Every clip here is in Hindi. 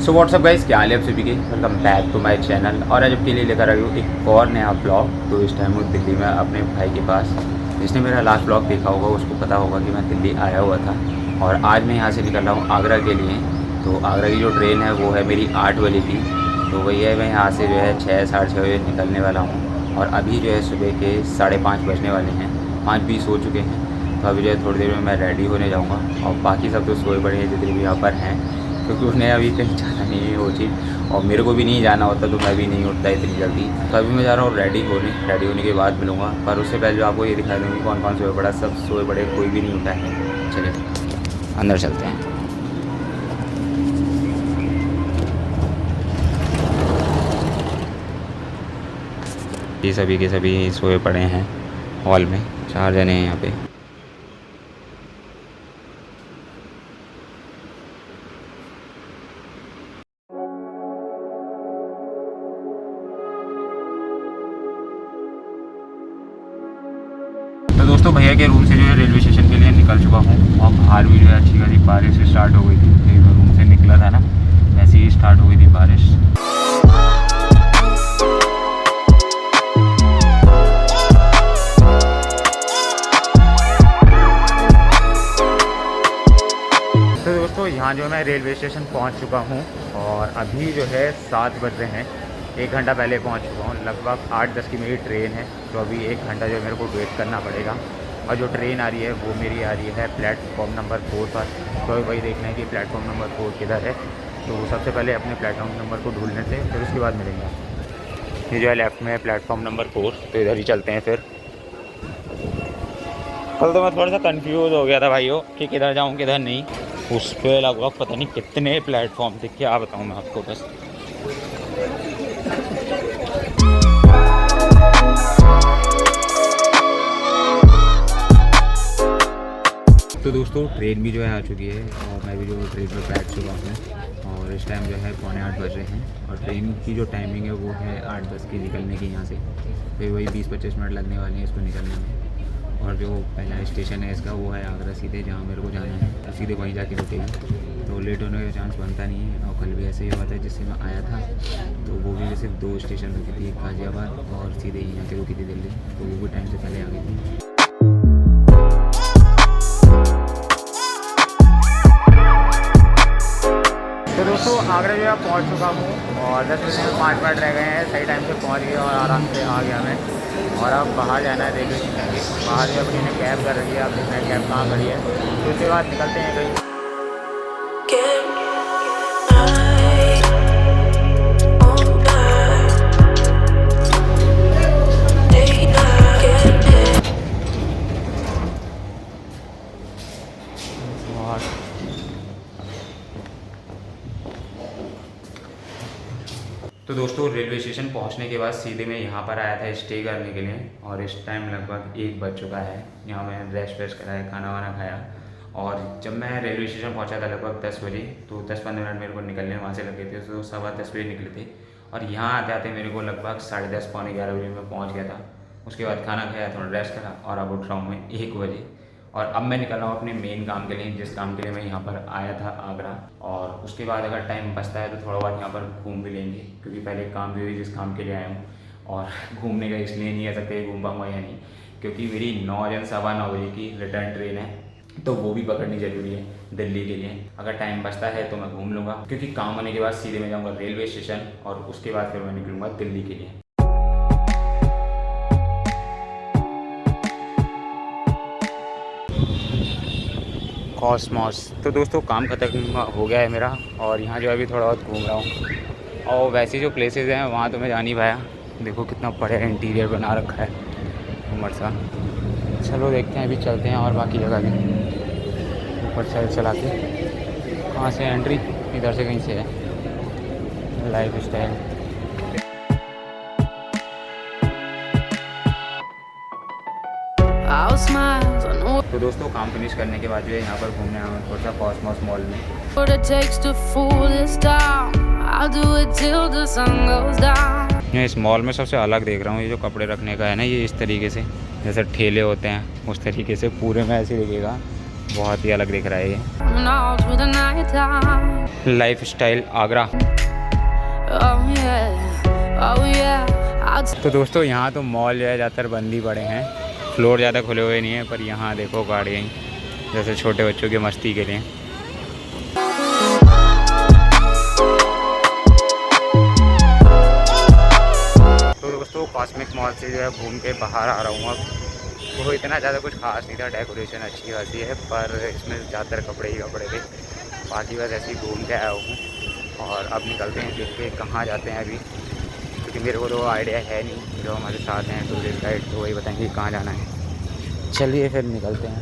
सो व्हाट्सअप गाइस, क्या हाल है आप सभी के। Welcome back to my channel. और आज आपके लिए लेकर आई हूँ एक और नया ब्लॉग। तो इस टाइम हूँ दिल्ली में अपने भाई के पास। जिसने मेरा लास्ट ब्लॉग देखा होगा उसको पता होगा कि मैं दिल्ली आया हुआ था। और आज मैं यहाँ से निकल रहा हूँ आगरा के लिए। तो आगरा की जो ट्रेन है वो है मेरी 8 बजे की। तो वही है, मैं यहाँ से जो है 6 साढ़े 6 बजे निकलने वाला हूँ। और अभी जो है सुबह के 5:30 बजने वाले हैं, 5:20 हो चुके हैं। तो अभी जो है थोड़ी देर में मैं रेडी होने जाऊँगा। और बाकी सब तो सोए पड़े हैं जितने भी यहाँ पर हैं, क्योंकि उन्हें अभी कहीं जाना नहीं है वो चीज़। और मेरे को भी नहीं जाना होता तो मैं भी नहीं उठता इतनी जल्दी। तो अभी मैं जा रहा हूँ रेडी होने के बाद मिलूँगा। पर उससे पहले जो आपको ये दिखा दूँगी कौन कौन सोए पड़ा। सब सोए पड़े, कोई भी नहीं उठा है। चलिए अंदर चलते हैं। ये सभी के सभी सोए पड़े हैं हॉल में। 4 जने हैं यहाँ पे। तो दोस्तों भैया के रूम से जो है रेलवे स्टेशन के लिए निकल चुका हूँ। और बाहर भी जो है अच्छी खासी बारिश स्टार्ट हो गई थी। जब मैं रूम से निकला था ना, वैसे ही स्टार्ट हो गई थी बारिश। तो दोस्तों यहाँ जो मैं रेलवे स्टेशन पहुँच चुका हूँ। और अभी जो है 7 बज रहे हैं। 1 घंटा पहले पहुँच चुका हूँ। लगभग 8:10 की मेरी ट्रेन है। तो अभी 1 घंटा जो मेरे को वेट करना पड़ेगा। और जो ट्रेन आ रही है वो मेरी आ रही है प्लेटफॉर्म नंबर 4 पर। तो वही देखना है कि प्लेटफॉर्म नंबर 4 किधर है। तो सबसे पहले अपने प्लेटफॉर्म नंबर को ढूंढने से फिर उसके बाद मिलेंगे। ये जो है लेफ़्ट में है प्लेटफॉर्म नंबर 4। तो इधर ही चलते हैं फिर। कल तो मैं थोड़ा सा कंफ्यूज हो गया था भाइयों कि किधर जाऊँ किधर नहीं। उस पर लगभग पता नहीं कितने प्लेटफॉर्म थे, क्या बताऊँ मैं आपको बस। तो दोस्तों ट्रेन भी जो है आ चुकी है। और मैं भी जो ट्रेन पर बैठ चुका हूँ। और इस टाइम जो है 7:45 बज रहे हैं। और ट्रेन की जो टाइमिंग है वो है 8:10 की निकलने की यहाँ से। फिर वही 20-25 मिनट लगने वाले हैं इसको निकलने में। और जो पहला स्टेशन है इसका वो है आगरा सीधे, जहाँ मेरे को जाना है। तो सीधे वहीं जाके रुकेगी। तो लेट होने का चांस बनता नहीं है। और कल भी ऐसे ही हुआ था जिससे मैं आया था। तो वो भी जैसे 2 स्टेशन रुकी थी, एक गाज़ियाबाद और सीधे ही यहाँ के रुकी थी दिल्ली। तो वो भी टाइम से पहले आ गई थी। तो दोस्तों आगरा जो है पहुँच चुका हूँ। और 10 बजे में 5 मिनट रह गए हैं। सही टाइम से पहुँच गए और आराम से आ गया मैं। और अब बाहर जाना है रेलवे स्टेशन के बाहर। जो अपनी ने कैब कर रही है, अब देखना है कैब कहाँ खड़ी है। तो उसके बाद निकलते हैं कहीं। तो दोस्तों रेलवे स्टेशन पहुंचने के बाद सीधे मैं यहाँ पर आया था स्टे करने के लिए। और इस टाइम लगभग 1 बज चुका है। यहाँ मैं रेस्ट वेस्ट कराया, खाना वाना खाया। और जब मैं रेलवे स्टेशन पहुँचा था लगभग 10 बजे, तो 10-15 मिनट मेरे को निकलने वहाँ से लगे थे। तो 10:15 बजे निकले थे। और यहाँ आते आते मेरे को लगभग 10:30 पौने 11 बजे मैं पहुँच गया था। उसके बाद खाना खाया, थोड़ा रेस्ट करा और अब उठ रहा हूँ मैं 1 बजे। और अब मैं निकल रहा हूँ अपने मेन काम के लिए, जिस काम के लिए मैं यहाँ पर आया था आगरा। और उसके बाद अगर टाइम बचता है तो थोड़ा बहुत यहाँ पर घूम भी लेंगे, क्योंकि पहले काम भी हुई जिस काम के लिए आया हूँ। और घूमने का इसलिए नहीं कह सकते घूम पाऊँगा या नहीं, क्योंकि मेरी 9 या 9:15 बजे की रिटर्न ट्रेन है। तो वो भी पकड़नी ज़रूरी है दिल्ली के लिए। अगर टाइम बचता है तो मैं घूम लूँगा, क्योंकि काम होने के बाद सीधे मैं जाऊँगा रेलवे स्टेशन। और उसके बाद फिर मैं निकलूँगा दिल्ली के लिए। कॉस्मॉस। तो दोस्तों काम ख़त्म हो गया है मेरा। और यहाँ जो अभी थोड़ा बहुत घूम रहा हूँ। और वैसे जो प्लेसेस हैं वहाँ तो मैं जा नहीं पाया। देखो कितना बड़ा इंटीरियर बना रखा है उमर सा। चलो देखते हैं, अभी चलते हैं और बाकी जगह भी। ऊपर साइड चला के कहाँ से एंट्री, इधर से कहीं से है। Life style. तो दोस्तों काम फिनिश करने के बाद जो है यहाँ पर घूमने आया हूँ थोड़ा सा कॉस्मॉस मॉल में। मैं इस मॉल में सबसे अलग देख रहा हूँ, ये जो कपड़े रखने का है ना, ये इस तरीके से जैसे ठेले होते हैं उस तरीके से पूरे में ऐसे दिखेगा। बहुत ही अलग दिख रहा है ये लाइफ स्टाइल आगरा। तो दोस्तों यहाँ तो मॉल जो है ज़्यादातर बंद ही पड़े हैं, फ्लोर ज़्यादा खुले हुए नहीं हैं, पर यहाँ देखो गाड़ियाँ जैसे छोटे बच्चों की मस्ती के लिए। तो दोस्तों कॉस्मिक मॉल से जो है घूम के बाहर आ रहा हूँ अब। वो इतना ज़्यादा कुछ खास नहीं था, डेकोरेशन अच्छी खासी है, पर इसमें ज़्यादातर कपड़े ही कपड़े थे। बाकी बस ऐसे ही घूम के आया हूँ और अब निकलते हैं, देखते हैं कहाँ जाते हैं अभी, क्योंकि मेरे को तो आइडिया है नहीं। जो हमारे साथ हैं टूरिस्ट गाइड तो वही बताएंगे कहाँ जाना है। चलिए फिर निकलते हैं।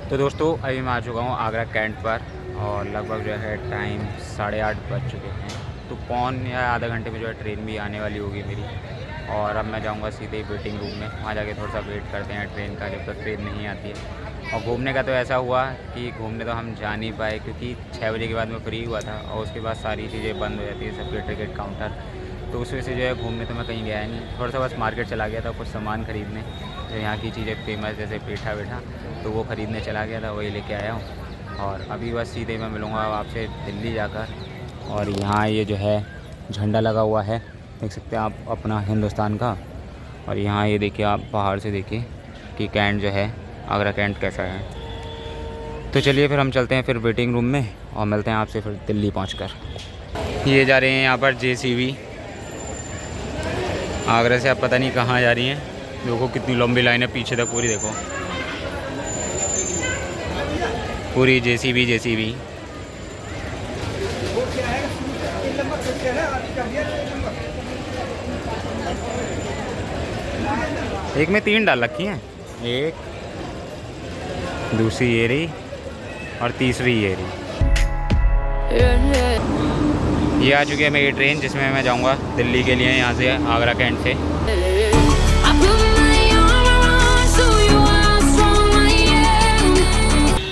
तो दोस्तों अभी मैं आ चुका हूँ आगरा कैंट पर और लगभग जो है टाइम 8:30 बज चुके हैं। तो पौन या आधा घंटे में जो है ट्रेन भी आने वाली होगी मेरी, और अब मैं जाऊंगा सीधे ही वेटिंग रूम में। वहाँ जाके थोड़ा सा वेट करते हैं ट्रेन का, जब तक ट्रेन नहीं आती है। और घूमने का तो ऐसा हुआ कि घूमने तो हम जा नहीं पाए, क्योंकि 6 बजे के बाद मैं फ्री हुआ था और उसके बाद सारी चीज़ें बंद हो जाती है, सबके टिकट काउंटर। तो उस वजह से जो है घूमने तो मैं कहीं गया नहीं, थोड़ा सा बस मार्केट चला गया था कुछ सामान ख़रीदने, जो यहाँ की चीज़ें फेमस जैसे पेठा वेठा, तो वो ख़रीदने चला गया था, वही लेके आया हूँ। और अभी बस सीधे मैं मिलूँगा आपसे दिल्ली जाकर। और यहाँ ये जो है झंडा लगा हुआ है, देख सकते हैं आप, अपना हिंदुस्तान का। और यहाँ ये देखिए आप बाहर से देखिए कि कैंट जो है आगरा कैंट कैसा है। तो चलिए फिर हम चलते हैं फिर वेटिंग रूम में और मिलते हैं आपसे फिर दिल्ली पहुंचकर। ये जा रहे हैं यहाँ पर JCB आगरा से, आप पता नहीं कहाँ जा रही हैं। देखो कितनी लंबी लाइन है पीछे तक पूरी, देखो पूरी JCB। एक में 3 डाल रखी हैं, एक दूसरी ये रही और तीसरी ये रही। ये आ चुकी है मेरी ट्रेन, जिसमें मैं जाऊंगा दिल्ली के लिए, यहाँ से आगरा कैंट से।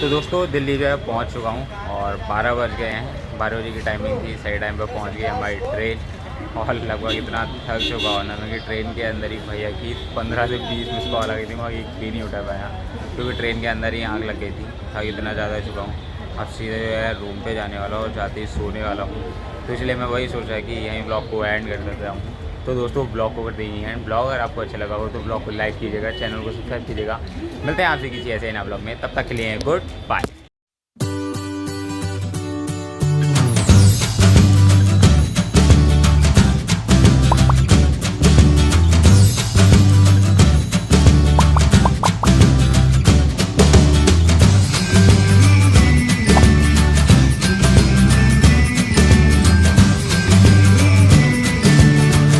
तो दोस्तों दिल्ली जो है पहुँच चुका हूँ और 12 बज गए हैं। 12 बजे की टाइमिंग थी, सही टाइम पर पहुँच गई हमारी ट्रेन। और लगभग इतना थक चुका हूँ ना मैं कि ट्रेन के अंदर ही भैया की 15 से 20 मिस कॉल आ गई थी, वहाँ एक भी नहीं उठा पाया, क्योंकि ट्रेन के अंदर ही आग लग गई थी। थक इतना ज़्यादा चुका हूँ, अब सीधे जो है रूम पे जाने वाला हूँ और जाते ही सोने वाला हूँ। तो इसलिए मैं वही सोच रहा कि यहीं ब्लॉग को एंड कर देता हूँ। तो दोस्तों ब्लॉग को कर देंगे एंड। ब्लॉग अगर आपको अच्छा लगा हो तो ब्लॉग को लाइक कीजिएगा, चैनल को सब्सक्राइब कीजिएगा। मिलते हैं आपसे किसी ऐसे नए ब्लॉग में, तब तक के लिए गुड बाय।